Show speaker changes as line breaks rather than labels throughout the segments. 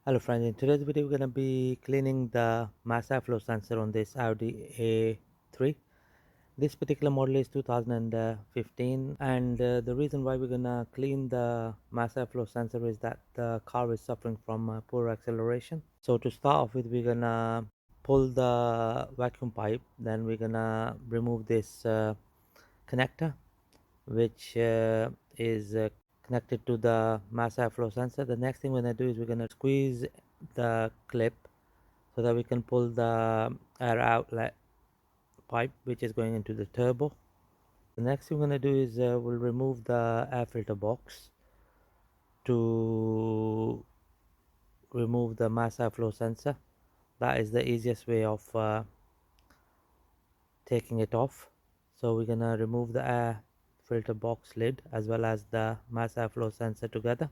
Hello friends, in today's video we're going to be cleaning the mass airflow sensor on this Audi A3. This particular model is 2015 and the reason why we're going to clean the mass airflow sensor is that the car is suffering from poor acceleration. So to start off with, we're going to pull the vacuum pipe, then we're going to remove this connector which is connected to the mass airflow sensor. The next thing we're going to do is we're going to squeeze the clip so that we can pull the air outlet pipe which is going into the turbo. The next thing we're going to do is we'll remove the air filter box to remove the mass airflow sensor. That is the easiest way of taking it off. So we're going to remove the air filter box lid as well as the mass airflow sensor together.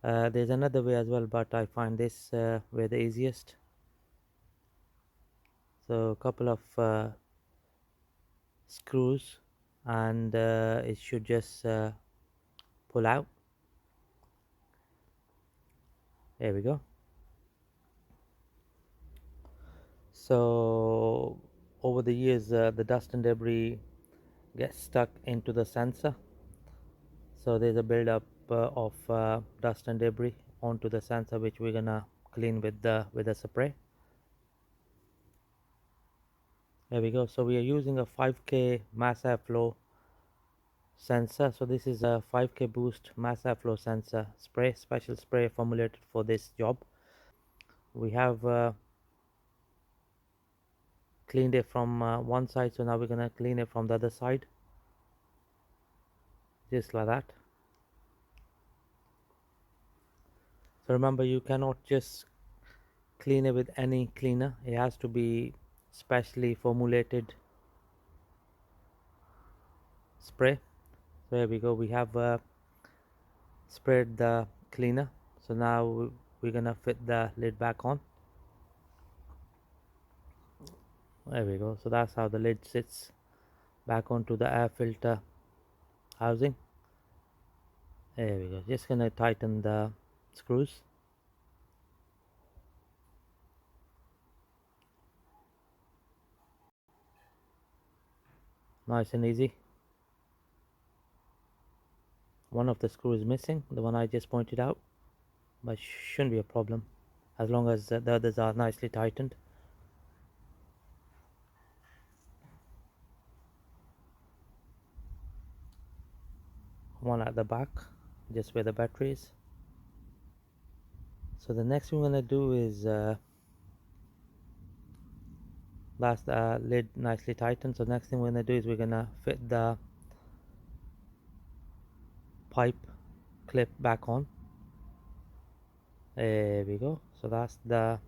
There's another way as well, but I find this way the easiest. So a couple of screws and it should just pull out. There we go. So over the years the dust and debris gets stuck into the sensor, so there's a buildup of dust and debris onto the sensor which we're gonna clean with the spray. There we go. So we are using a 5K mass airflow sensor. So this is a 5K boost mass airflow sensor spray, special spray formulated for this job. We have cleaned it from one side, so now we're gonna clean it from the other side, just like that. So remember, you cannot just clean it with any cleaner. It has to be specially formulated spray. So here we go, we have sprayed the cleaner. So now we're gonna fit the lid back on. There we go. So that's how the lid sits back onto the air filter housing. There we go. Just gonna tighten the screws. Nice and easy. One of the screws is missing, the one I just pointed out, but shouldn't be a problem as long as the others are nicely tightened. One at the back, just where the battery is. So the next thing we're gonna do is that's the lid nicely tightened. So next thing we're gonna do is we're gonna fit the pipe clip back on. There we go. So that's the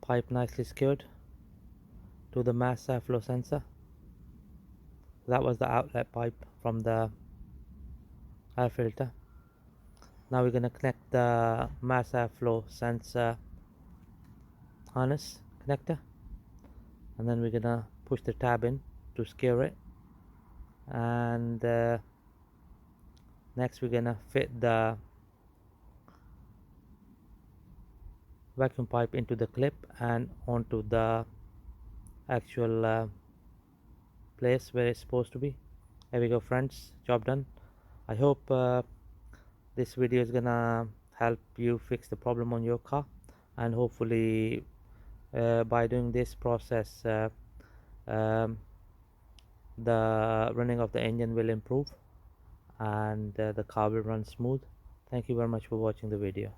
pipe nicely secured to the mass airflow sensor. That was the outlet pipe from the air filter. Now we're going to connect the mass airflow sensor harness connector, and then we're going to push the tab in to secure it, and next we're going to fit the vacuum pipe into the clip and onto the actual place where it's supposed to be. There we go friends, job done. I hope this video is gonna help you fix the problem on your car, and hopefully by doing this process um, the running of the engine will improve and the car will run smooth. Thank you very much for watching the video.